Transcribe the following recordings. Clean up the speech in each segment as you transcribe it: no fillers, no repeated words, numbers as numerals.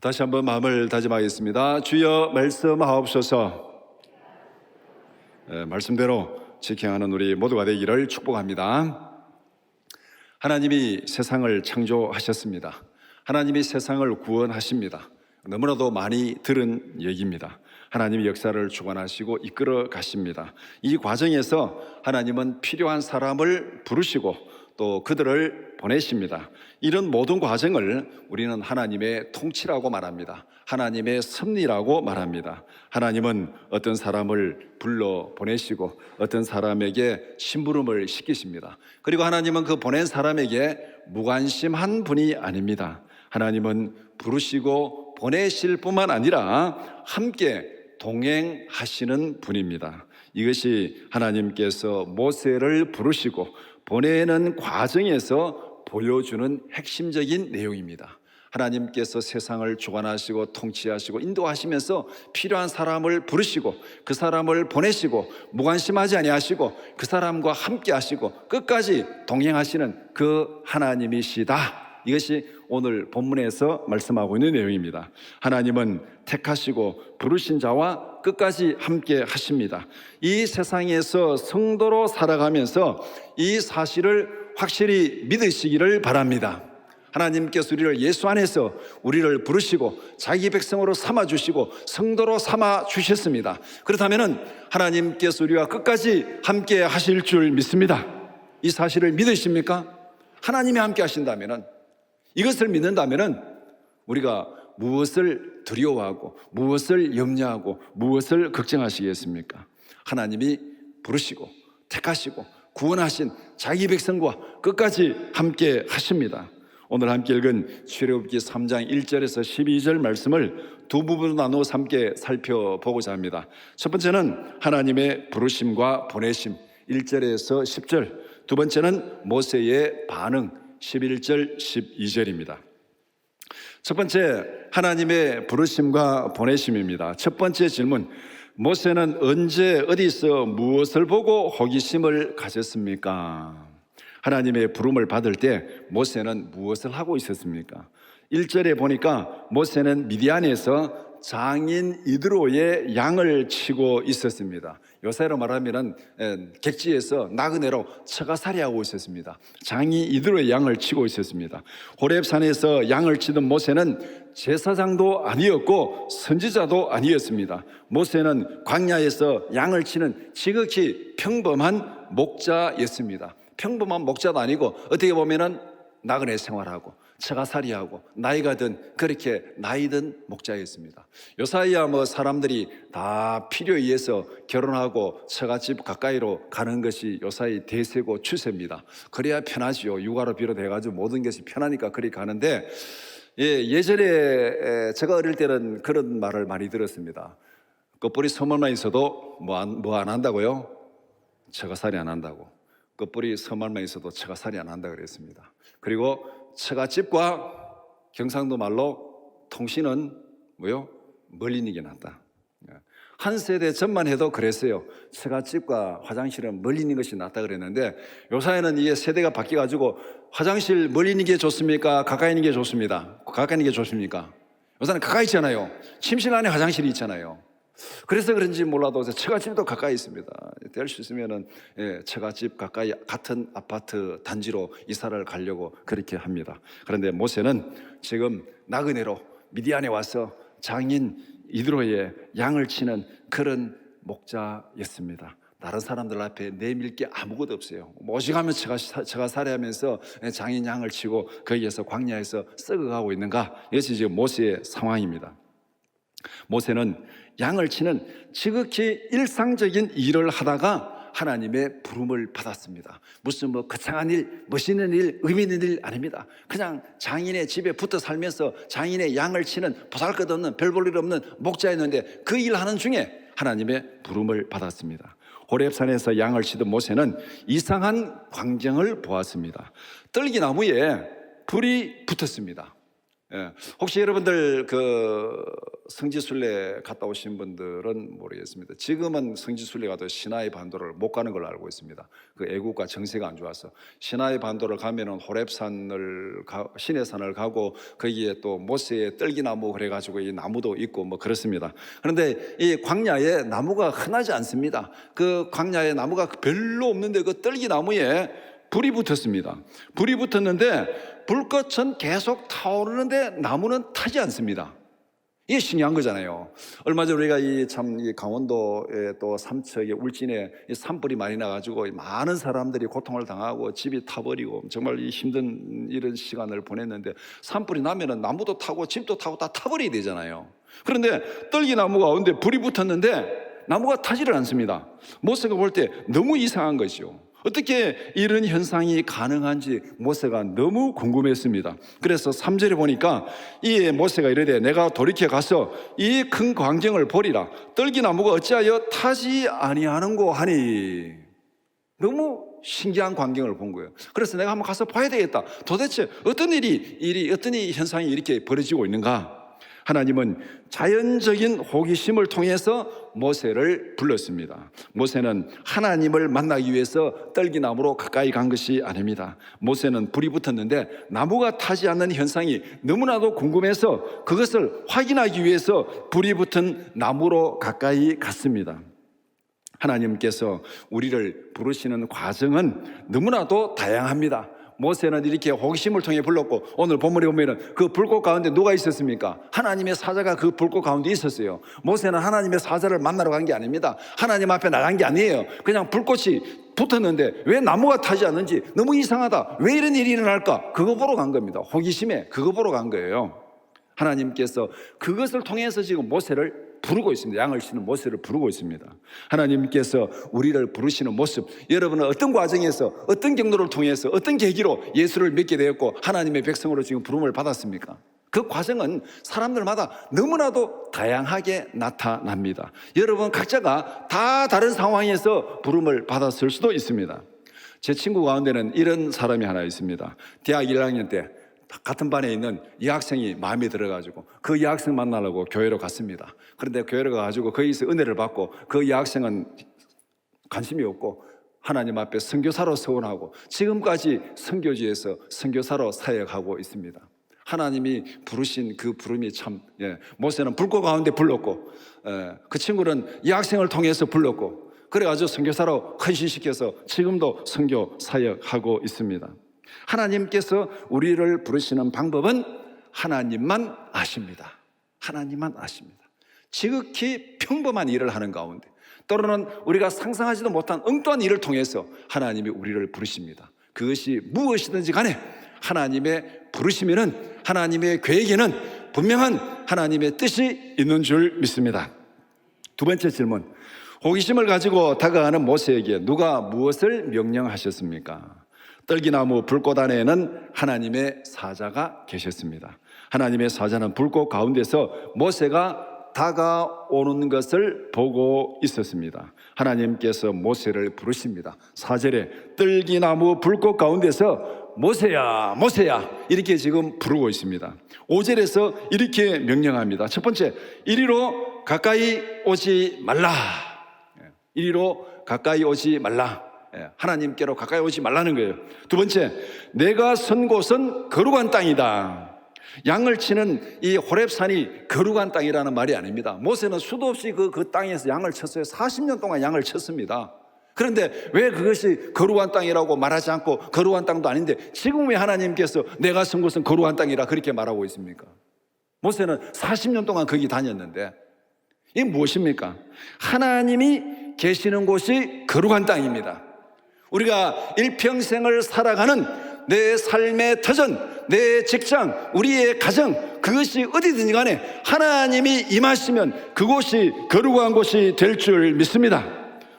다시 한번 마음을 다짐하겠습니다. 주여 말씀하옵소서. 말씀대로 지켜하는 우리 모두가 되기를 축복합니다. 하나님이 세상을 창조하셨습니다. 하나님이 세상을 구원하십니다. 너무나도 많이 들은 얘기입니다. 하나님이 역사를 주관하시고 이끌어 가십니다. 이 과정에서 하나님은 필요한 사람을 부르시고 또 그들을 보내십니다. 이런 모든 과정을 우리는 하나님의 통치라고 말합니다. 하나님의 섭리라고 말합니다. 하나님은 어떤 사람을 불러 보내시고 어떤 사람에게 심부름을 시키십니다. 그리고 하나님은 그 보낸 사람에게 무관심한 분이 아닙니다. 하나님은 부르시고 보내실 뿐만 아니라 함께 동행하시는 분입니다. 이것이 하나님께서 모세를 부르시고 보내는 과정에서 보여주는 핵심적인 내용입니다. 하나님께서 세상을 주관하시고 통치하시고 인도하시면서 필요한 사람을 부르시고 그 사람을 보내시고 무관심하지 아니하시고 그 사람과 함께 하시고 끝까지 동행하시는 그 하나님이시다. 이것이 오늘 본문에서 말씀하고 있는 내용입니다. 하나님은 택하시고 부르신 자와 끝까지 함께 하십니다. 이 세상에서 성도로 살아가면서 이 사실을 확실히 믿으시기를 바랍니다. 하나님께서 우리를 예수 안에서 우리를 부르시고 자기 백성으로 삼아주시고 성도로 삼아주셨습니다. 그렇다면 하나님께서 우리와 끝까지 함께 하실 줄 믿습니다. 이 사실을 믿으십니까? 하나님이 함께 하신다면, 이것을 믿는다면 우리가 무엇을 두려워하고 무엇을 염려하고 무엇을 걱정하시겠습니까? 하나님이 부르시고 택하시고 구원하신 자기 백성과 끝까지 함께 하십니다. 오늘 함께 읽은 출애굽기 3장 1절에서 12절 말씀을 두 부분으로 나누어 함께 살펴보고자 합니다. 첫 번째는 하나님의 부르심과 보내심 1절에서 10절, 두 번째는 모세의 반응 11절 12절입니다. 첫 번째, 하나님의 부르심과 보내심입니다. 첫 번째 질문, 모세는 언제 어디서 무엇을 보고 호기심을 가졌습니까? 하나님의 부름을 받을 때 모세는 무엇을 하고 있었습니까? 1절에 보니까 모세는 미디안에서 장인 이드로의 양을 치고 있었습니다. 요새로 말하면 객지에서 나그네로 처가살이하고 있었습니다. 장인 이드로의 양을 치고 있었습니다. 호렙산에서 양을 치던 모세는 제사장도 아니었고 선지자도 아니었습니다. 모세는 광야에서 양을 치는 지극히 평범한 목자였습니다. 평범한 목자도 아니고 어떻게 보면은 나그네 생활하고 처가살이하고 나이가 든 그렇게 나이든 목자였습니다. 요사이야 사람들이 다 필요에 의해서 결혼하고 처가집 가까이로 가는 것이 요사이 대세고 추세입니다. 그래야 편하지요. 육아로 비롯해가지고 모든 것이 편하니까 그리 가는데, 예전에 제가 어릴 때는 그런 말을 많이 들었습니다. 끝뿌리 서말만 있어도 뭐 안 한다고요? 처가살이 안 한다고. 끝뿌리 서말만 있어도 처가살이 안 한다 그랬습니다. 그리고 처가집과 경상도 말로 통신은 멀리 있는 게 낫다. 한 세대 전만 해도 그랬어요. 처가집과 화장실은 멀리 있는 것이 낫다 그랬는데, 요사이는 이게 세대가 바뀌어가지고 화장실 멀리 있는 게 좋습니까? 가까이 있는 게 좋습니다. 가까이 있는 게 좋습니까? 요사는 가까이 있잖아요. 침실 안에 화장실이 있잖아요. 그래서 그런지 몰라도 처가집도 가까이 있습니다. 될 수 있으면은 처가집 가까이 같은 아파트 단지로 이사를 가려고 그렇게 합니다. 그런데 모세는 지금 나그네로 미디안에 와서 장인 이드로의 양을 치는 그런 목자였습니다. 다른 사람들 앞에 내밀 게 아무것도 없어요. 오직하면 처가살이하면서 장인 양을 치고 거기에서 광야에서 썩어가고 있는가? 이것이 지금 모세의 상황입니다. 모세는 양을 치는 지극히 일상적인 일을 하다가 하나님의 부름을 받았습니다. 무슨 거창한 일, 멋있는 일, 의미 있는 일 아닙니다. 그냥 장인의 집에 붙어 살면서 장인의 양을 치는 보잘것없는 별 볼 일 없는 목자였는데 그 일하는 중에 하나님의 부름을 받았습니다. 호렙산에서 양을 치던 모세는 이상한 광경을 보았습니다. 떨기나무에 불이 붙었습니다. 예. 혹시 여러분들 그 성지순례 갔다 오신 분들은 모르겠습니다. 지금은 성지순례 가도 시나이 반도를 못 가는 걸로 알고 있습니다. 그 애국가 정세가 안 좋아서 시나이 반도를 가면은 시내산을 가고 거기에 또 모세의 떨기나무 그래가지고 이 나무도 있고 뭐 그렇습니다. 그런데 이 광야에 나무가 흔하지 않습니다. 그 광야에 나무가 별로 없는데 그 떨기나무에 불이 붙었습니다. 불이 붙었는데 불꽃은 계속 타오르는데 나무는 타지 않습니다. 이게 신기한 거잖아요. 얼마 전에 우리가 이 강원도에 또 삼척의 울진에 이 산불이 많이 나가지고 많은 사람들이 고통을 당하고 집이 타버리고 정말 이 힘든 이런 시간을 보냈는데 산불이 나면은 나무도 타고 집도 타고 다 타버려야 되잖아요. 그런데 떨기나무 가운데 불이 붙었는데 나무가 타지를 않습니다. 모세가 볼 때 너무 이상한 거죠. 어떻게 이런 현상이 가능한지 모세가 너무 궁금했습니다. 그래서 3절에 보니까 이 모세가 이르되 내가 돌이켜 가서 이 큰 광경을 보리라. 떨기나무가 어찌하여 타지 아니하는고 하니. 너무 신기한 광경을 본 거예요. 그래서 내가 한번 가서 봐야 되겠다. 도대체 어떤 어떤 현상이 이렇게 벌어지고 있는가? 하나님은 자연적인 호기심을 통해서 모세를 불렀습니다. 모세는 하나님을 만나기 위해서 떨기나무로 가까이 간 것이 아닙니다. 모세는 불이 붙었는데 나무가 타지 않는 현상이 너무나도 궁금해서 그것을 확인하기 위해서 불이 붙은 나무로 가까이 갔습니다. 하나님께서 우리를 부르시는 과정은 너무나도 다양합니다. 모세는 이렇게 호기심을 통해 불렀고 오늘 본문에 보면 그 불꽃 가운데 누가 있었습니까? 하나님의 사자가 그 불꽃 가운데 있었어요. 모세는 하나님의 사자를 만나러 간 게 아닙니다. 하나님 앞에 나간 게 아니에요. 그냥 불꽃이 붙었는데 왜 나무가 타지 않는지 너무 이상하다. 왜 이런 일이 일어날까? 그거 보러 간 겁니다. 호기심에 그거 보러 간 거예요. 하나님께서 그것을 통해서 지금 모세를 부르고 있습니다. 양을 치는 모세를 부르고 있습니다. 하나님께서 우리를 부르시는 모습, 여러분은 어떤 과정에서 어떤 경로를 통해서 어떤 계기로 예수를 믿게 되었고 하나님의 백성으로 지금 부름을 받았습니까? 그 과정은 사람들마다 너무나도 다양하게 나타납니다. 여러분 각자가 다 다른 상황에서 부름을 받았을 수도 있습니다. 제 친구 가운데는 이런 사람이 하나 있습니다. 대학 1학년 때 같은 반에 있는 여학생이 마음에 들어가지고 그 여학생 만나려고 교회로 갔습니다. 그런데 교회로 가가지고 거기서 은혜를 받고 그 여학생은 관심이 없고 하나님 앞에 선교사로 서원하고 지금까지 선교지에서 선교사로 사역하고 있습니다. 하나님이 부르신 그 부름이 참 모세는 불꽃 가운데 불렀고 그 친구는 여학생을 통해서 불렀고 그래가지고 선교사로 헌신시켜서 지금도 선교 사역하고 있습니다. 하나님께서 우리를 부르시는 방법은 하나님만 아십니다. 하나님만 아십니다. 지극히 평범한 일을 하는 가운데 때로는 우리가 상상하지도 못한 엉뚱한 일을 통해서 하나님이 우리를 부르십니다. 그것이 무엇이든지 간에 하나님의 부르시면은 하나님의 계획에는 분명한 하나님의 뜻이 있는 줄 믿습니다. 두 번째 질문, 호기심을 가지고 다가가는 모세에게 누가 무엇을 명령하셨습니까? 떨기나무 불꽃 안에는 하나님의 사자가 계셨습니다. 하나님의 사자는 불꽃 가운데서 모세가 다가오는 것을 보고 있었습니다. 하나님께서 모세를 부르십니다. 4절에 떨기나무 불꽃 가운데서 모세야 모세야 이렇게 지금 부르고 있습니다. 5절에서 이렇게 명령합니다. 첫 번째, 이리로 가까이 오지 말라. 이리로 가까이 오지 말라. 하나님께로 가까이 오지 말라는 거예요. 두 번째, 내가 선 곳은 거룩한 땅이다. 양을 치는 이 호렙산이 거룩한 땅이라는 말이 아닙니다. 모세는 수도 없이 그 땅에서 양을 쳤어요. 40년 동안 양을 쳤습니다. 그런데 왜 그것이 거룩한 땅이라고 말하지 않고 거룩한 땅도 아닌데 지금 왜 하나님께서 내가 선 곳은 거룩한 땅이라 그렇게 말하고 있습니까? 모세는 40년 동안 거기 다녔는데 이게 무엇입니까? 하나님이 계시는 곳이 거룩한 땅입니다. 우리가 일평생을 살아가는 내 삶의 터전, 내 직장, 우리의 가정, 그것이 어디든지 간에 하나님이 임하시면 그곳이 거룩한 곳이 될 줄 믿습니다.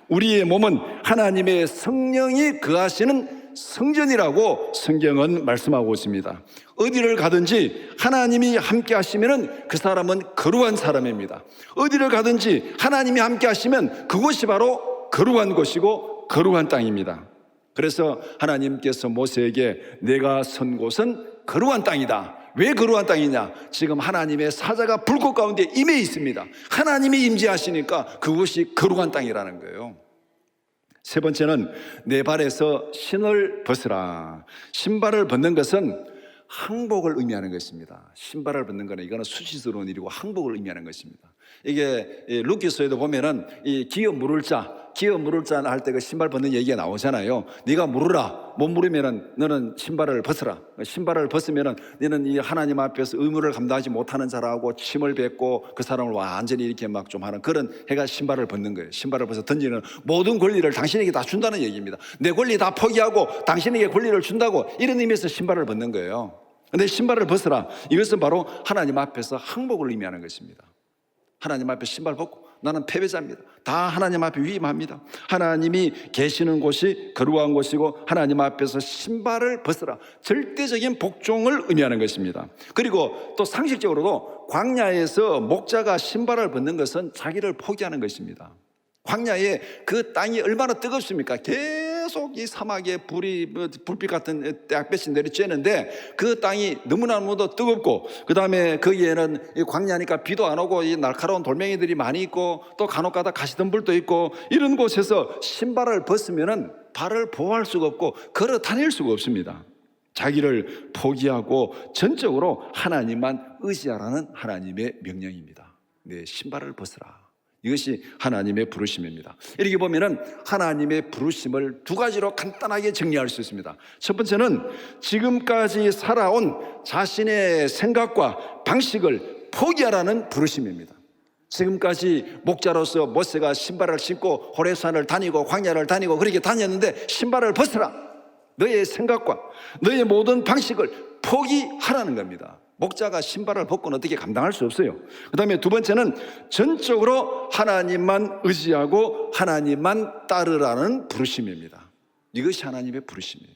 우리의 몸은 하나님의 성령이 거하시는 성전이라고 성경은 말씀하고 있습니다. 어디를 가든지 하나님이 함께 하시면 그 사람은 거룩한 사람입니다. 어디를 가든지 하나님이 함께 하시면 그곳이 바로 거룩한 곳이고 거룩한 땅입니다. 그래서 하나님께서 모세에게 내가 선 곳은 거룩한 땅이다 왜 거룩한 땅이냐? 지금 하나님의 사자가 불꽃 가운데 임해 있습니다. 하나님이 임재하시니까 그것이 거룩한 땅이라는 거예요. 세 번째는 내 발에서 신을 벗으라. 신발을 벗는 것은 항복을 의미하는 것입니다. 신발을 벗는 거는 이거는 수치스러운 일이고 항복을 의미하는 것입니다. 이게 루키서에도 보면은 이 기어 물을 자 할 때 그 신발 벗는 얘기가 나오잖아요. 네가 물으라. 못 물으면은 너는 신발을 벗으라. 신발을 벗으면은 너는 이 하나님 앞에서 의무를 감당하지 못하는 자라고 침을 뱉고 그 사람을 완전히 이렇게 막 좀 하는 그런 해가 신발을 벗는 거예요. 신발을 벗어 던지는 모든 권리를 당신에게 다 준다는 얘기입니다. 내 권리 다 포기하고 당신에게 권리를 준다고 이런 의미에서 신발을 벗는 거예요. 근데 신발을 벗으라. 이것은 바로 하나님 앞에서 항복을 의미하는 것입니다. 하나님 앞에 신발 벗고 나는 패배자입니다. 다 하나님 앞에 위임합니다. 하나님이 계시는 곳이 거룩한 곳이고 하나님 앞에서 신발을 벗으라. 절대적인 복종을 의미하는 것입니다. 그리고 또 상식적으로도 광야에서 목자가 신발을 벗는 것은 자기를 포기하는 것입니다. 광야에 그 땅이 얼마나 뜨겁습니까? 계속 이 사막에 불빛 같은 떼약볕이 내리쬐는데 그 땅이 너무나도 뜨겁고 그 다음에 거기에는 광야니까 비도 안 오고 이 날카로운 돌멩이들이 많이 있고 또 간혹가다 가시덤불도 있고 이런 곳에서 신발을 벗으면은 발을 보호할 수가 없고 걸어 다닐 수가 없습니다. 자기를 포기하고 전적으로 하나님만 의지하라는 하나님의 명령입니다. 내 신발을 벗으라. 이것이 하나님의 부르심입니다. 이렇게 보면은 하나님의 부르심을 두 가지로 간단하게 정리할 수 있습니다. 첫 번째는 지금까지 살아온 자신의 생각과 방식을 포기하라는 부르심입니다. 지금까지 목자로서 모세가 신발을 신고 호레산을 다니고 광야를 다니고 그렇게 다녔는데 신발을 벗으라. 너의 생각과 너의 모든 방식을 포기하라는 겁니다. 목자가 신발을 벗고는 어떻게 감당할 수 없어요. 그 다음에 두 번째는 전적으로 하나님만 의지하고 하나님만 따르라는 부르심입니다. 이것이 하나님의 부르심이에요.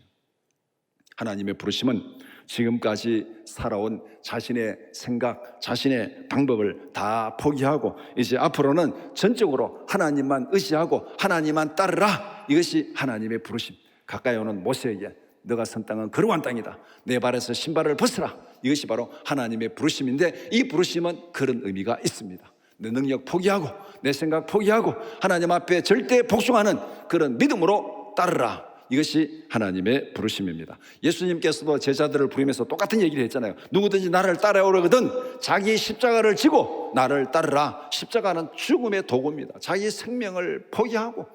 하나님의 부르심은 지금까지 살아온 자신의 생각, 자신의 방법을 다 포기하고 이제 앞으로는 전적으로 하나님만 의지하고 하나님만 따르라. 이것이 하나님의 부르심. 가까이 오는 모세에게 너가 선 땅은 거룩한 땅이다. 내 발에서 신발을 벗으라. 이것이 바로 하나님의 부르심인데 이 부르심은 그런 의미가 있습니다. 내 능력 포기하고 내 생각 포기하고 하나님 앞에 절대 복종하는 그런 믿음으로 따르라. 이것이 하나님의 부르심입니다. 예수님께서도 제자들을 부르면서 똑같은 얘기를 했잖아요. 누구든지 나를 따라오려거든 자기 십자가를 지고 나를 따르라. 십자가는 죽음의 도구입니다. 자기 생명을 포기하고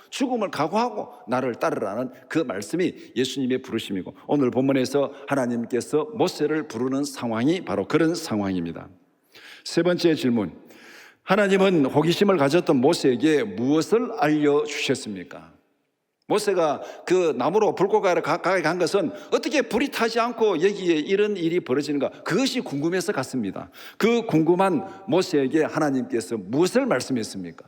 죽음을 각오하고 나를 따르라는 그 말씀이 예수님의 부르심이고 오늘 본문에서 하나님께서 모세를 부르는 상황이 바로 그런 상황입니다. 세 번째 질문, 하나님은 호기심을 가졌던 모세에게 무엇을 알려주셨습니까? 모세가 그 나무로 불꽃 가까이 간 것은 어떻게 불이 타지 않고 여기에 이런 일이 벌어지는가, 그것이 궁금해서 갔습니다. 그 궁금한 모세에게 하나님께서 무엇을 말씀했습니까?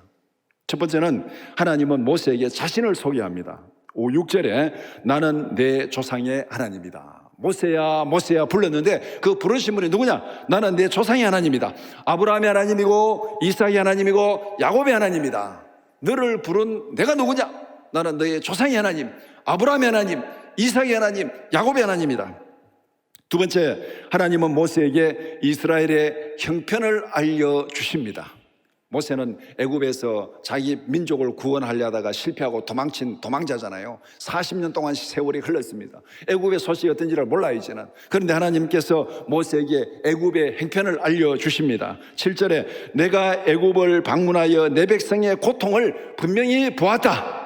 첫 번째는 하나님은 모세에게 자신을 소개합니다. 5, 6절에 나는 내 조상의 하나님이다. 모세야 모세야 불렀는데 그 부르신 분이 누구냐? 나는 내 조상의 하나님이다. 아브라함의 하나님이고 이삭의 하나님이고 야곱의 하나님이다. 너를 부른 내가 누구냐? 나는 너의 조상의 하나님, 아브라함의 하나님, 이삭의 하나님, 야곱의 하나님이다. 두 번째, 하나님은 모세에게 이스라엘의 형편을 알려주십니다. 모세는 애굽에서 자기 민족을 구원하려다가 실패하고 도망친 도망자잖아요. 40년 동안 세월이 흘렀습니다. 애굽의 소식이 어떤지를 몰라요 이제는. 그런데 하나님께서 모세에게 애굽의 형편을 알려주십니다. 7절에 내가 애굽을 방문하여 내 백성의 고통을 분명히 보았다.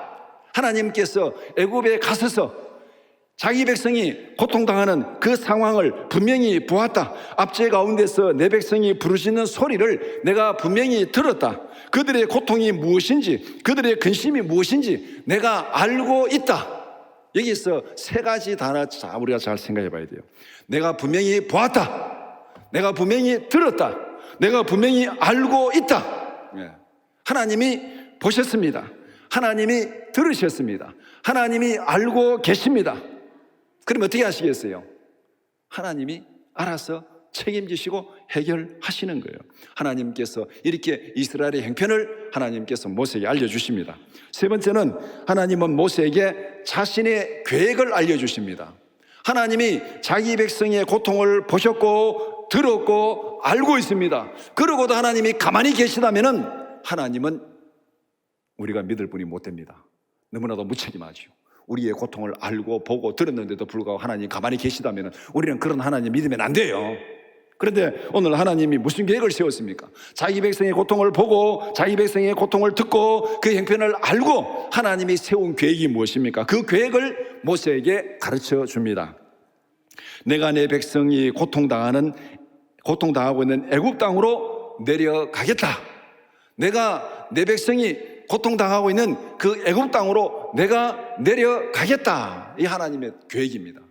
하나님께서 애굽에 가셔서 자기 백성이 고통당하는 그 상황을 분명히 보았다. 압제 가운데서 내 백성이 부르짖는 소리를 내가 분명히 들었다. 그들의 고통이 무엇인지, 그들의 근심이 무엇인지 내가 알고 있다. 여기서 세 가지 단어 우리가 잘 생각해 봐야 돼요. 내가 분명히 보았다. 내가 분명히 들었다. 내가 분명히 알고 있다. 하나님이 보셨습니다. 하나님이 들으셨습니다. 하나님이 알고 계십니다. 그럼 어떻게 하시겠어요? 하나님이 알아서 책임지시고 해결하시는 거예요. 하나님께서 이렇게 이스라엘의 형편을 하나님께서 모세에게 알려주십니다. 세 번째는 하나님은 모세에게 자신의 계획을 알려주십니다. 하나님이 자기 백성의 고통을 보셨고 들었고 알고 있습니다. 그러고도 하나님이 가만히 계시다면 하나님은 우리가 믿을 분이 못 됩니다. 너무나도 무책임하죠. 우리의 고통을 알고 보고 들었는데도 불구하고 하나님이 가만히 계시다면 우리는 그런 하나님 믿으면 안 돼요. 그런데 오늘 하나님이 무슨 계획을 세웠습니까? 자기 백성의 고통을 보고 자기 백성의 고통을 듣고 그 형편을 알고 하나님이 세운 계획이 무엇입니까? 그 계획을 모세에게 가르쳐 줍니다. 내가 내 백성이 고통당하고 있는 애굽 땅으로 내려가겠다. 내가 내 백성이 고통당하고 있는 그 애굽 땅으로 내가 내려가겠다. 이 하나님의 계획입니다.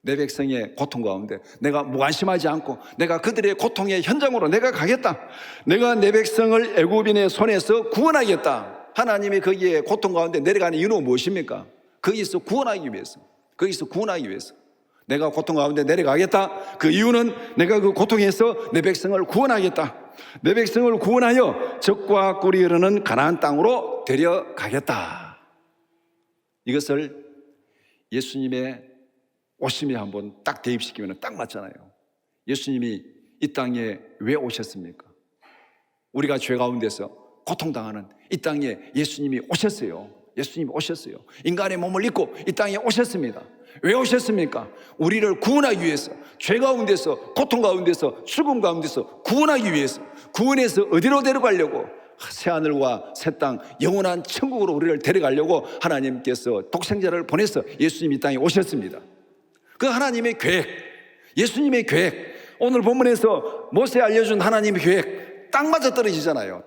내 백성의 고통 가운데 내가 무관심하지 않고 내가 그들의 고통의 현장으로 내가 가겠다. 내가 내 백성을 애굽인의 손에서 구원하겠다. 하나님이 거기에 고통 가운데 내려가는 이유는 무엇입니까? 거기서 구원하기 위해서. 내가 고통 가운데 내려가겠다. 그 이유는 내가 그 고통에서 내 백성을 구원하겠다. 내 백성을 구원하여 젖과 꿀이 흐르는 가나안 땅으로 데려가겠다. 이것을 예수님의 오심에 한번 딱 대입시키면 딱 맞잖아요. 예수님이 이 땅에 왜 오셨습니까? 우리가 죄 가운데서 고통당하는 이 땅에 예수님이 오셨어요. 인간의 몸을 입고 이 땅에 오셨습니다. 왜 오셨습니까? 우리를 구원하기 위해서, 죄 가운데서, 고통 가운데서, 죽음 가운데서 구원하기 위해서, 구원해서 어디로 데려가려고? 새하늘과 새 땅, 영원한 천국으로 우리를 데려가려고 하나님께서 독생자를 보내서 예수님이 이 땅에 오셨습니다. 그 하나님의 계획, 예수님의 계획, 오늘 본문에서 모세에 알려준 하나님의 계획 딱 맞아떨어지잖아요.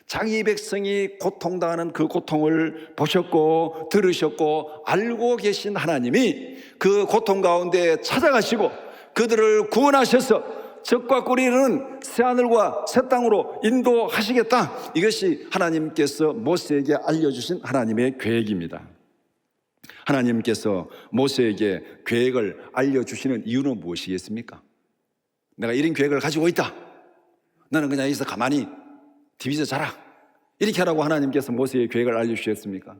자기 백성이 고통당하는 그 고통을 보셨고 들으셨고 알고 계신 하나님이 그 고통 가운데 찾아가시고 그들을 구원하셔서 젖과 꿀이 흐르는 새하늘과 새 땅으로 인도하시겠다. 이것이 하나님께서 모세에게 알려주신 하나님의 계획입니다. 하나님께서 모세에게 계획을 알려주시는 이유는 무엇이겠습니까? 내가 이런 계획을 가지고 있다. 너는 그냥 여기서 가만히 TV에서 자라. 이렇게 하라고 하나님께서 모세의 계획을 알려주셨습니까?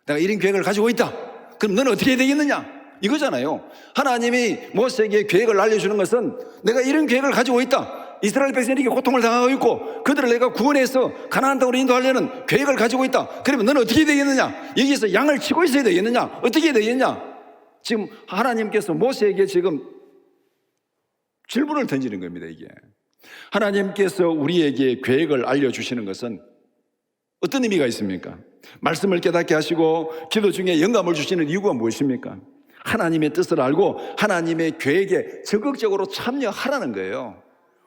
내가 이런 계획을 가지고 있다. 그럼 너는 어떻게 해야 되겠느냐? 이거잖아요. 하나님이 모세에게 계획을 알려주는 것은 내가 이런 계획을 가지고 있다. 이스라엘 백성이 이렇게 고통을 당하고 있고 그들을 내가 구원해서 가나안 땅으로 인도하려는 계획을 가지고 있다. 그러면 너는 어떻게 해야 되겠느냐? 여기서 양을 치고 있어야 되겠느냐? 어떻게 해야 되겠냐? 지금 하나님께서 모세에게 지금 질문을 던지는 겁니다. 이게 하나님께서 우리에게 계획을 알려주시는 것은 어떤 의미가 있습니까? 말씀을 깨닫게 하시고 기도 중에 영감을 주시는 이유가 무엇입니까? 하나님의 뜻을 알고 하나님의 계획에 적극적으로 참여하라는 거예요.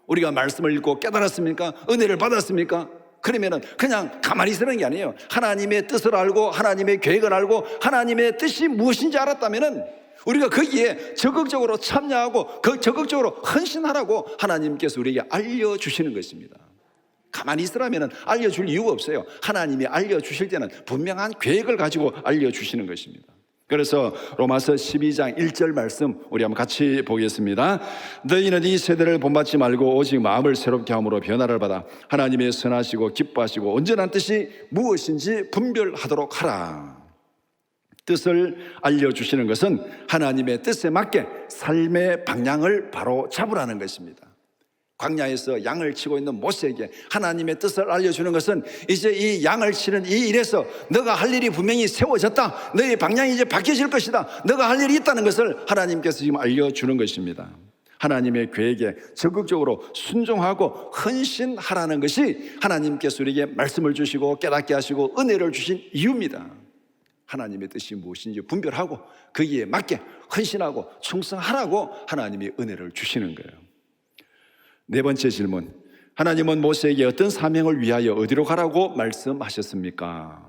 우리가 말씀을 읽고 깨달았습니까? 은혜를 받았습니까? 그러면은 그냥 가만히 있으는 게 아니에요. 하나님의 뜻을 알고 하나님의 계획을 알고 하나님의 뜻이 무엇인지 알았다면은 우리가 거기에 적극적으로 참여하고 적극적으로 헌신하라고 하나님께서 우리에게 알려주시는 것입니다. 가만히 있으라면 알려줄 이유가 없어요. 하나님이 알려주실 때는 분명한 계획을 가지고 알려주시는 것입니다. 그래서 로마서 12장 1절 말씀 우리 한번 같이 보겠습니다. 너희는 이 세대를 본받지 말고 오직 마음을 새롭게 함으로 변화를 받아 하나님의 선하시고 기뻐하시고 온전한 뜻이 무엇인지 분별하도록 하라. 뜻을 알려주시는 것은 하나님의 뜻에 맞게 삶의 방향을 바로 잡으라는 것입니다. 광야에서 양을 치고 있는 모세에게 하나님의 뜻을 알려주는 것은 이제 이 양을 치는 이 일에서 너가 할 일이 분명히 세워졌다. 너의 방향이 이제 바뀌어질 것이다. 너가 할 일이 있다는 것을 하나님께서 지금 알려주는 것입니다. 하나님의 계획에 적극적으로 순종하고 헌신하라는 것이 하나님께서 우리에게 말씀을 주시고 깨닫게 하시고 은혜를 주신 이유입니다. 하나님의 뜻이 무엇인지 분별하고 거기에 맞게 헌신하고 충성하라고 하나님이 은혜를 주시는 거예요. 네 번째 질문, 하나님은 모세에게 어떤 사명을 위하여 어디로 가라고 말씀하셨습니까?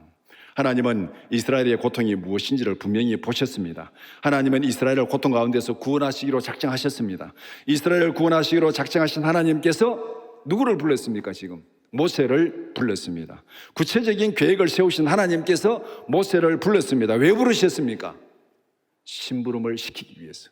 하나님은 이스라엘의 고통이 무엇인지를 분명히 보셨습니다. 하나님은 이스라엘을 고통 가운데서 구원하시기로 작정하셨습니다. 이스라엘을 구원하시기로 작정하신 하나님께서 누구를 불렀습니까? 지금 모세를 불렀습니다. 구체적인 계획을 세우신 하나님께서 모세를 불렀습니다. 왜 부르셨습니까? 심부름을 시키기 위해서.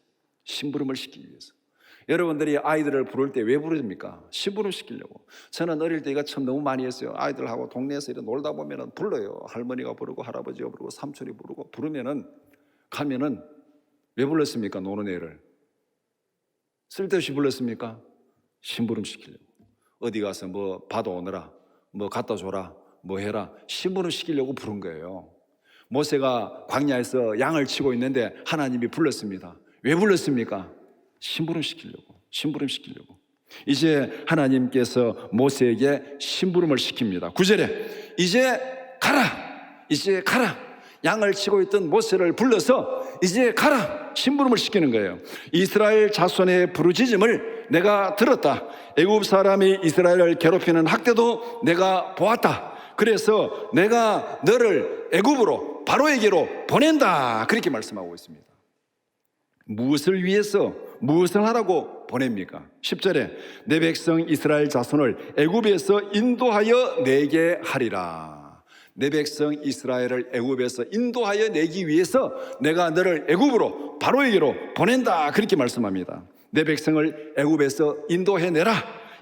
여러분들이 아이들을 부를 때 왜 부릅니까? 심부름 시키려고. 저는 어릴 때 이거 참 너무 많이 했어요. 아이들하고 동네에서 이렇게 놀다 보면은 불러요. 할머니가 부르고 할아버지가 부르고 삼촌이 부르고 부르면은 가면은 왜 불렀습니까? 노는 애를 쓸데없이 불렀습니까? 심부름 시키려고. 어디 가서 뭐 받아 오너라, 뭐 갖다 줘라, 뭐 해라, 심부름 시키려고 부른 거예요. 모세가 광야에서 양을 치고 있는데 하나님이 불렀습니다. 왜 불렀습니까? 심부름 시키려고. 이제 하나님께서 모세에게 심부름을 시킵니다. 9절에 이제 가라. 양을 치고 있던 모세를 불러서 이제 가라, 심부름을 시키는 거예요. 이스라엘 자손의 부르짖음을 내가 들었다. 애굽 사람이 이스라엘을 괴롭히는 학대도 내가 보았다. 그래서 내가 너를 애굽으로 바로에게로 보낸다. 그렇게 말씀하고 있습니다. 무엇을 위해서, 무엇을 하라고 보냅니까? 10절에 내 백성 이스라엘 자손을 애굽에서 인도하여 내게 하리라. 내 백성 이스라엘을 애굽에서 인도하여 내기 위해서 내가 너를 애굽으로 바로에게로 보낸다. 그렇게 말씀합니다. 내 백성을 애굽에서 인도해내라.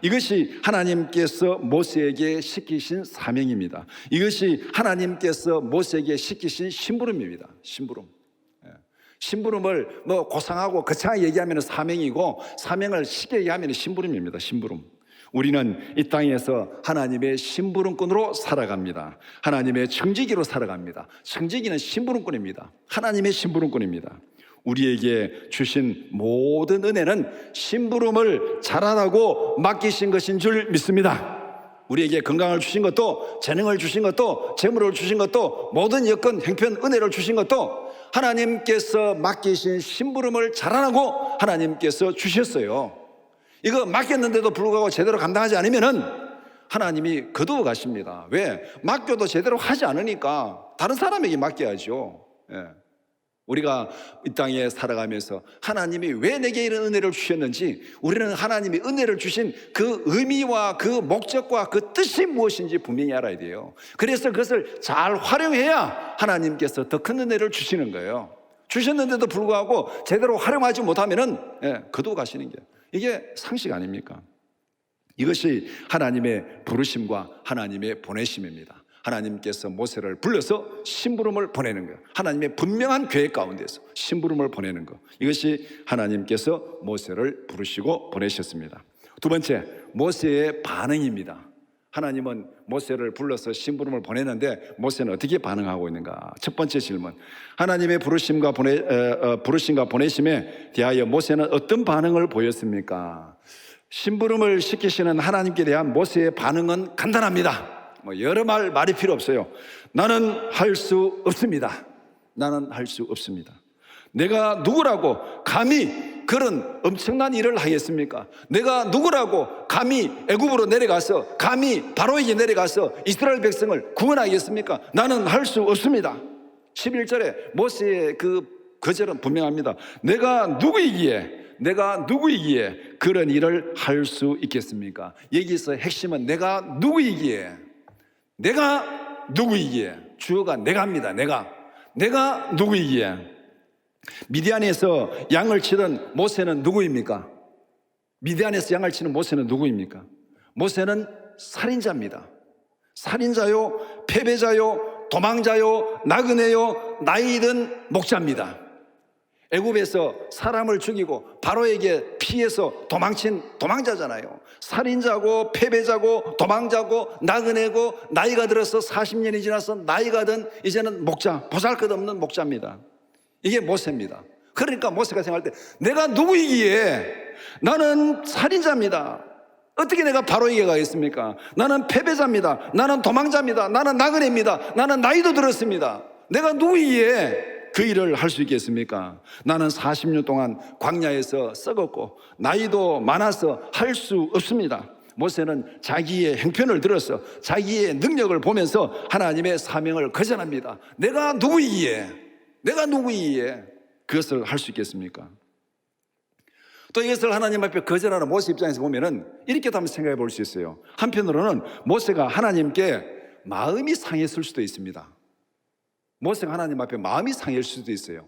이것이 하나님께서 모세에게 시키신 사명입니다. 이것이 하나님께서 모세에게 시키신 심부름입니다. 심부름을 뭐 고상하고 거창하게 얘기하면 사명이고, 사명을 쉽게 얘기하면 심부름입니다. 심부름. 우리는 이 땅에서 하나님의 심부름꾼으로 살아갑니다. 하나님의 청지기로 살아갑니다. 청지기는 심부름꾼입니다. 하나님의 심부름꾼입니다. 우리에게 주신 모든 은혜는 심부름을 잘하라고 맡기신 것인 줄 믿습니다. 우리에게 건강을 주신 것도, 재능을 주신 것도, 재물을 주신 것도, 모든 여건, 형편, 은혜를 주신 것도 하나님께서 맡기신 심부름을 잘하라고 하나님께서 주셨어요. 이거 맡겼는데도 불구하고 제대로 감당하지 않으면은 하나님이 거두어 가십니다. 왜? 맡겨도 제대로 하지 않으니까 다른 사람에게 맡겨야죠. 우리가 이 땅에 살아가면서 하나님이 왜 내게 이런 은혜를 주셨는지, 우리는 하나님이 은혜를 주신 그 의미와 그 목적과 그 뜻이 무엇인지 분명히 알아야 돼요. 그래서 그것을 잘 활용해야 하나님께서 더 큰 은혜를 주시는 거예요. 주셨는데도 불구하고 제대로 활용하지 못하면은 거두어 가시는 게, 이게 상식 아닙니까? 이것이 하나님의 부르심과 하나님의 보내심입니다. 하나님께서 모세를 불러서 심부름을 보내는 거예요. 하나님의 분명한 계획 가운데서 심부름을 보내는 것, 이것이 하나님께서 모세를 부르시고 보내셨습니다. 두 번째, 모세의 반응입니다. 하나님은 모세를 불러서 심부름을 보내는데 모세는 어떻게 반응하고 있는가? 첫 번째 질문, 하나님의 부르심과 보내심에 대하여 모세는 어떤 반응을 보였습니까? 심부름을 시키시는 하나님께 대한 모세의 반응은 간단합니다. 여러 말이 필요 없어요. 나는 할 수 없습니다. 내가 누구라고 감히 그런 엄청난 일을 하겠습니까? 내가 누구라고 감히 애굽으로 내려가서, 감히 바로에게 내려가서 이스라엘 백성을 구원하겠습니까? 나는 할 수 없습니다. 11절에 모세의 그 거절은 분명합니다. 내가 누구이기에 그런 일을 할 수 있겠습니까? 여기서 핵심은 내가 누구이기에, 주어가 내가입니다. 내가 누구이기에. 미디안에서 양을 치던 모세는 누구입니까? 모세는 살인자입니다. 살인자요, 패배자요, 도망자요, 나그네요, 나이든 목자입니다. 애굽에서 사람을 죽이고 바로에게 피해서 도망친 도망자잖아요. 살인자고 패배자고 도망자고 나그네고, 나이가 들어서 40년이 지나서 나이가 든 이제는 목자, 보잘것없는 목자입니다. 이게 모세입니다. 그러니까 모세가 생각할 때 내가 누구이기에, 나는 살인자입니다. 어떻게 내가 바로에게 가겠습니까? 나는 패배자입니다. 나는 도망자입니다. 나는 나그네입니다. 나는 나이도 들었습니다. 내가 누구이기에 그 일을 할 수 있겠습니까? 나는 40년 동안 광야에서 썩었고 나이도 많아서 할 수 없습니다. 모세는 자기의 형편을 들어서 자기의 능력을 보면서 하나님의 사명을 거절합니다. 내가 누구이기에 그것을 할 수 있겠습니까? 또 이것을 하나님 앞에 거절하는 모세 입장에서 보면은 이렇게도 한번 생각해 볼 수 있어요. 한편으로는 모세가 하나님께 마음이 상했을 수도 있습니다. 모세가 하나님 앞에 마음이 상할 수도 있어요.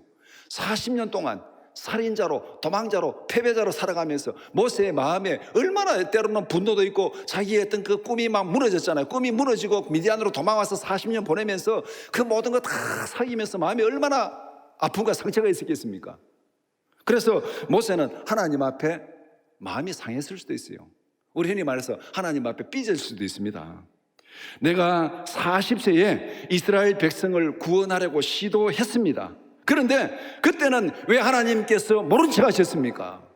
40년 동안 살인자로, 도망자로, 패배자로 살아가면서 모세의 마음에 얼마나 때로는 분노도 있고, 자기의 어떤 그 꿈이 막 무너졌잖아요. 꿈이 무너지고 미디안으로 도망와서 40년 보내면서 그 모든 거 다 사귀면서 마음이 얼마나 아픔과 상처가 있었겠습니까? 그래서 모세는 하나님 앞에 마음이 상했을 수도 있어요. 우리 흔히 말해서 하나님 앞에 삐질 수도 있습니다. 내가 40세에 이스라엘 백성을 구원하려고 시도했습니다. 그런데 그때는 왜 하나님께서 모른 척 하셨습니까?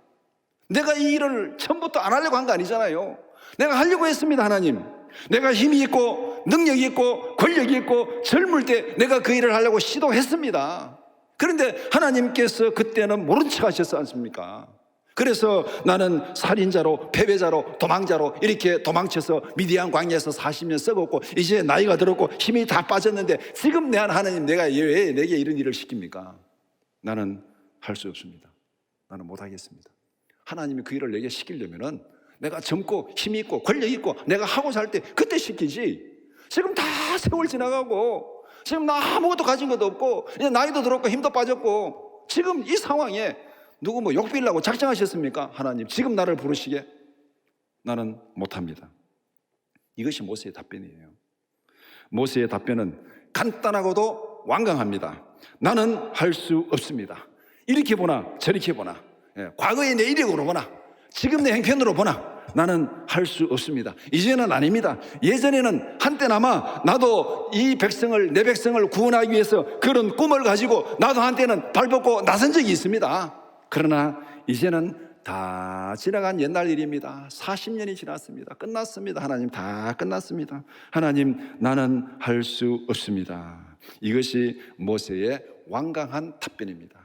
내가 이 일을 처음부터 안 하려고 한 거 아니잖아요. 내가 하려고 했습니다. 하나님, 내가 힘이 있고 능력이 있고 권력이 있고 젊을 때 내가 그 일을 하려고 시도했습니다. 그런데 하나님께서 그때는 모른 척 하셨지 않습니까? 그래서 나는 살인자로, 패배자로, 도망자로 이렇게 도망쳐서 미디안 광야에서 40년 썩었고 이제 나이가 들었고 힘이 다 빠졌는데 지금 내 하나님, 내가 왜 내게 이런 일을 시킵니까? 나는 할 수 없습니다. 나는 못하겠습니다. 하나님이 그 일을 내게 시키려면은 내가 젊고 힘이 있고 권력이 있고 내가 하고자 할 때 그때 시키지. 지금 다 세월 지나가고 지금 나 아무것도 가진 것도 없고 이제 나이도 들었고 힘도 빠졌고 지금 이 상황에 누구 뭐 욕빌라고 작정하셨습니까? 하나님 지금 나를 부르시게? 나는 못합니다. 이것이 모세의 답변이에요. 모세의 답변은 간단하고도 완강합니다. 나는 할 수 없습니다. 이렇게 보나 저렇게 보나, 과거의 내 이력으로 보나 지금 내 행편으로 보나 나는 할 수 없습니다. 이제는 아닙니다. 예전에는 한때나마 나도 이 백성을, 내 백성을 구원하기 위해서 그런 꿈을 가지고 나도 한때는 발벗고 나선 적이 있습니다. 그러나 이제는 다 지나간 옛날 일입니다. 40년이 지났습니다. 끝났습니다. 하나님, 다 끝났습니다. 하나님, 나는 할 수 없습니다. 이것이 모세의 완강한 답변입니다.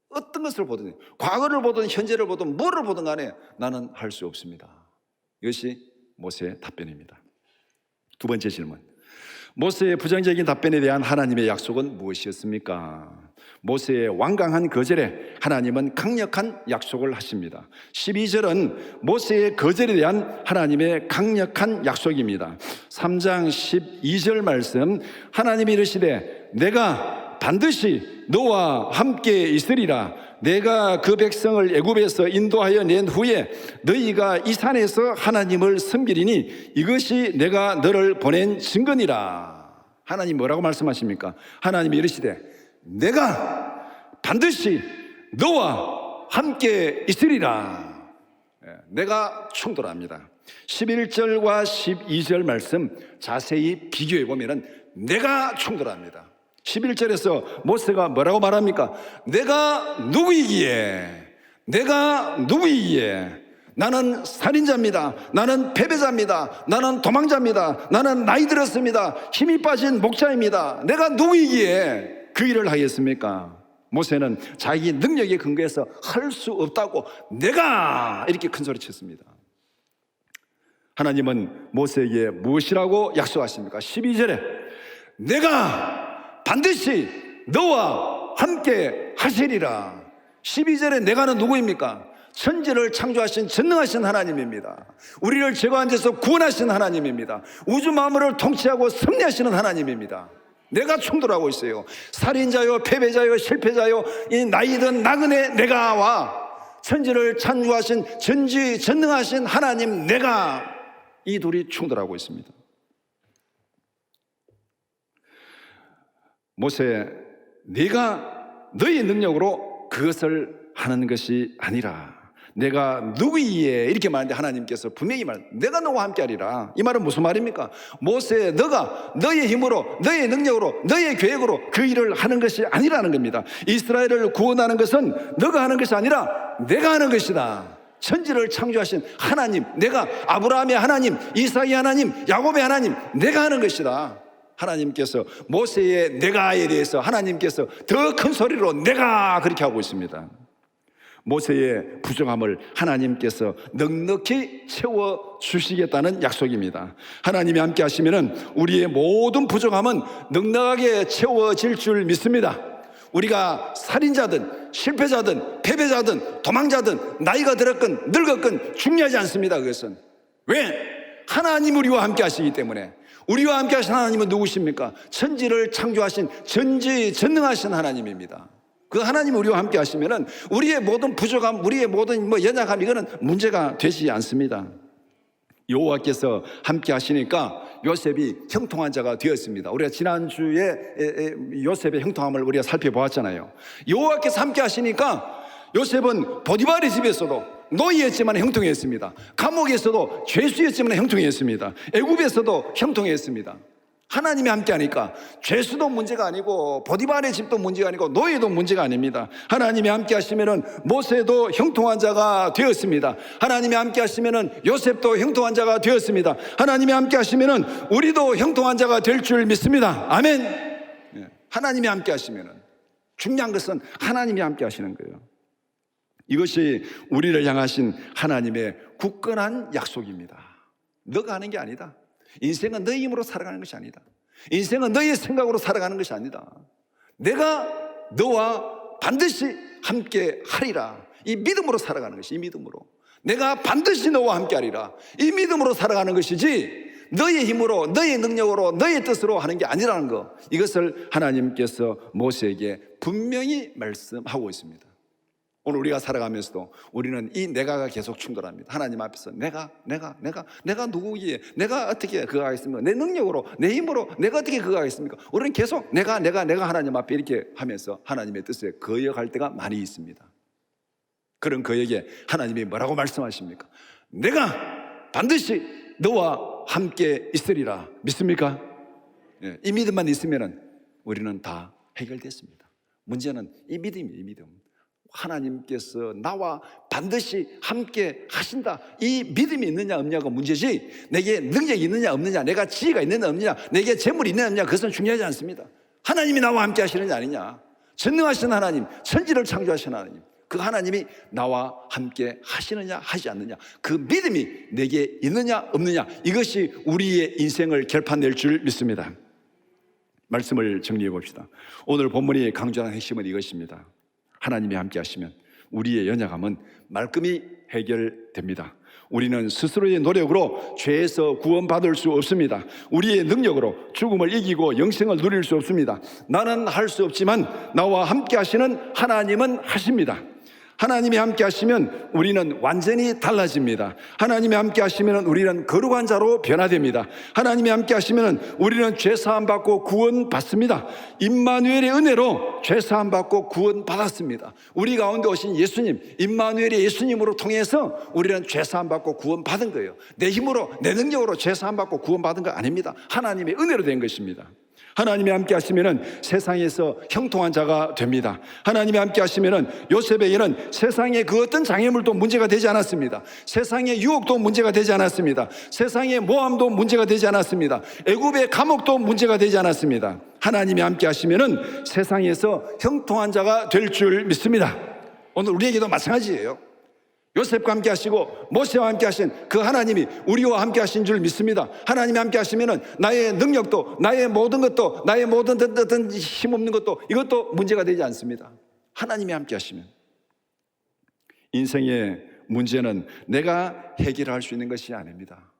어떤 것을 보든, 과거를 보든 현재를 보든 뭐를 보든 간에 나는 할 수 없습니다. 이것이 모세의 답변입니다. 두 번째 질문, 모세의 부정적인 답변에 대한 하나님의 약속은 무엇이었습니까? 모세의 완강한 거절에 하나님은 강력한 약속을 하십니다. 12절은 모세의 거절에 대한 하나님의 강력한 약속입니다. 3장 12절 말씀, 하나님이 이르시되 내가 반드시 너와 함께 있으리라. 내가 그 백성을 애굽에서 인도하여 낸 후에 너희가 이 산에서 하나님을 섬기리니 이것이 내가 너를 보낸 증거니라. 하나님 뭐라고 말씀하십니까? 하나님이 이르시되 내가 반드시 너와 함께 있으리라. 내가 충돌합니다. 11절과 12절 말씀 자세히 비교해 보면 내가 충돌합니다. 11절에서 모세가 뭐라고 말합니까? 내가 누구이기에, 내가 누구이기에, 나는 살인자입니다. 나는 패배자입니다. 나는 도망자입니다. 나는 나이 들었습니다. 힘이 빠진 목자입니다. 내가 누구이기에 그 일을 하겠습니까? 모세는 자기 능력에 근거해서 할 수 없다고 내가 이렇게 큰 소리 쳤습니다. 하나님은 모세에게 무엇이라고 약속하십니까? 12절에 내가 반드시 너와 함께 하시리라. 12절에 내가는 누구입니까? 천지를 창조하신 전능하신 하나님입니다. 우리를 죄가한 데서 구원하신 하나님입니다. 우주 만물을 통치하고 섭리하시는 하나님입니다. 내가 충돌하고 있어요. 살인자요, 패배자요, 실패자요, 이 나이든 나그네 내가와 천지를 창조하신 전능하신 하나님 내가, 이 둘이 충돌하고 있습니다. 모세, 네가 너의 능력으로 그것을 하는 것이 아니라 내가 누구이에, 이렇게 말하는데 하나님께서 분명히 내가 너와 함께 하리라. 이 말은 무슨 말입니까? 모세, 너가 너의 힘으로, 너의 능력으로, 너의 계획으로 그 일을 하는 것이 아니라는 겁니다. 이스라엘을 구원하는 것은 너가 하는 것이 아니라 내가 하는 것이다. 천지를 창조하신 하나님, 내가, 아브라함의 하나님, 이삭의 하나님, 야곱의 하나님, 내가 하는 것이다. 하나님께서 모세의 내가에 대해서 하나님께서 더 큰 소리로 내가, 그렇게 하고 있습니다. 모세의 부족함을 하나님께서 넉넉히 채워주시겠다는 약속입니다. 하나님이 함께 하시면 우리의 모든 부족함은 넉넉하게 채워질 줄 믿습니다. 우리가 살인자든 실패자든 패배자든 도망자든 나이가 들었건 늙었건 중요하지 않습니다. 그것은 왜? 하나님 우리와 함께 하시기 때문에. 우리와 함께 하신 하나님은 누구십니까? 천지를 창조하신 전지전능하신 하나님입니다. 그 하나님 우리와 함께 하시면은 우리의 모든 부족함, 우리의 모든 연약함, 이거는 문제가 되지 않습니다. 여호와께서 함께 하시니까 요셉이 형통한 자가 되었습니다. 우리가 지난주에 요셉의 형통함을 우리가 살펴보았잖아요. 여호와께서 함께 하시니까 요셉은 보디발의 집에서도 노예였지만 형통했습니다. 감옥에서도 죄수였지만 형통했습니다. 애굽에서도 형통했습니다. 하나님이 함께하니까 죄수도 문제가 아니고 보디발의 집도 문제가 아니고 노예도 문제가 아닙니다. 하나님이 함께하시면은 모세도 형통한 자가 되었습니다. 하나님이 함께하시면은 요셉도 형통한 자가 되었습니다. 하나님이 함께하시면은 우리도 형통한 자가 될 줄 믿습니다. 아멘. 하나님이 함께하시면은 중요한 것은 하나님이 함께하시는 거예요. 이것이 우리를 향하신 하나님의 굳건한 약속입니다. 너가 하는 게 아니다. 인생은 너의 힘으로 살아가는 것이 아니다. 인생은 너의 생각으로 살아가는 것이 아니다. 내가 너와 반드시 함께 하리라. 이 믿음으로 살아가는 것이, 이 믿음으로. 내가 반드시 너와 함께 하리라. 이 믿음으로 살아가는 것이지 너의 힘으로, 너의 능력으로, 너의 뜻으로 하는 게 아니라는 것, 이것을 하나님께서 모세에게 분명히 말씀하고 있습니다. 오늘 우리가 살아가면서도 우리는 이 내가가 계속 충돌합니다. 하나님 앞에서 내가 누구기에, 내가 어떻게 그거 하겠습니까? 내 능력으로, 내 힘으로 내가 어떻게 그거 하겠습니까? 우리는 계속 내가 하나님 앞에 이렇게 하면서 하나님의 뜻에 거역할 때가 많이 있습니다. 그런 거역에 하나님이 뭐라고 말씀하십니까? 내가 반드시 너와 함께 있으리라. 믿습니까? 이 믿음만 있으면 우리는 다 해결됐습니다. 문제는 이 믿음이에요. 이 믿음. 하나님께서 나와 반드시 함께 하신다, 이 믿음이 있느냐 없느냐가 문제지, 내게 능력이 있느냐 없느냐, 내가 지혜가 있느냐 없느냐, 내게 재물이 있느냐 없느냐, 그것은 중요하지 않습니다. 하나님이 나와 함께 하시느냐 아니냐, 전능하신 하나님, 천지를 창조하신 하나님, 그 하나님이 나와 함께 하시느냐 하지 않느냐, 그 믿음이 내게 있느냐 없느냐, 이것이 우리의 인생을 결판낼 줄 믿습니다. 말씀을 정리해 봅시다. 오늘 본문이 강조하는 핵심은 이것입니다. 하나님이 함께 하시면 우리의 연약함은 말끔히 해결됩니다. 우리는 스스로의 노력으로 죄에서 구원받을 수 없습니다. 우리의 능력으로 죽음을 이기고 영생을 누릴 수 없습니다. 나는 할 수 없지만 나와 함께 하시는 하나님은 하십니다. 하나님이 함께 하시면 우리는 완전히 달라집니다. 하나님이 함께 하시면 우리는 거룩한 자로 변화됩니다. 하나님이 함께 하시면 우리는 죄사함 받고 구원 받습니다. 임마누엘의 은혜로 죄사함 받고 구원 받았습니다. 우리 가운데 오신 예수님, 임마누엘의 예수님으로 통해서 우리는 죄사함 받고 구원 받은 거예요. 내 힘으로, 내 능력으로 죄사함 받고 구원 받은 거 아닙니다. 하나님의 은혜로 된 것입니다. 하나님이 함께 하시면은 세상에서 형통한 자가 됩니다. 하나님이 함께 하시면은 요셉에게는 세상의 그 어떤 장애물도 문제가 되지 않았습니다. 세상의 유혹도 문제가 되지 않았습니다. 세상의 모함도 문제가 되지 않았습니다. 애굽의 감옥도 문제가 되지 않았습니다. 하나님이 함께 하시면은 세상에서 형통한 자가 될 줄 믿습니다. 오늘 우리에게도 마찬가지예요. 요셉과 함께 하시고 모세와 함께 하신 그 하나님이 우리와 함께 하신 줄 믿습니다. 하나님이 함께 하시면은 나의 능력도, 나의 모든 것도, 나의 모든 어떤 힘없는 것도, 이것도 문제가 되지 않습니다. 하나님이 함께 하시면. 인생의 문제는 내가 해결할 수 있는 것이 아닙니다.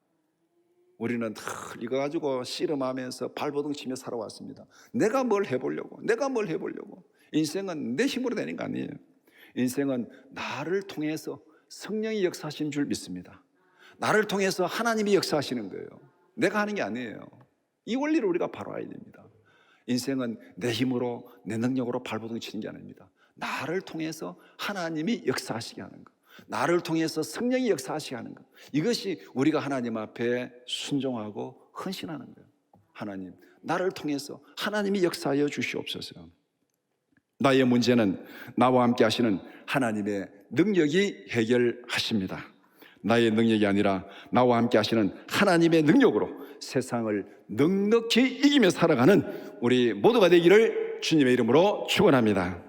우리는 이거 가지고 씨름하면서 발버둥 치며 살아왔습니다. 내가 뭘 해보려고, 인생은 내 힘으로 되는 거 아니에요. 인생은 나를 통해서 성령이 역사하시는 줄 믿습니다. 나를 통해서 하나님이 역사하시는 거예요. 내가 하는 게 아니에요. 이 원리를 우리가 바로 알아야 됩니다. 인생은 내 힘으로, 내 능력으로 발버둥 치는 게 아닙니다. 나를 통해서 하나님이 역사하시게 하는 것, 나를 통해서 성령이 역사하시게 하는 것, 이것이 우리가 하나님 앞에 순종하고 헌신하는 거예요. 하나님, 나를 통해서 하나님이 역사하여 주시옵소서. 나의 문제는 나와 함께 하시는 하나님의 능력이 해결하십니다. 나의 능력이 아니라 나와 함께 하시는 하나님의 능력으로 세상을 넉넉히 이기며 살아가는 우리 모두가 되기를 주님의 이름으로 축원합니다.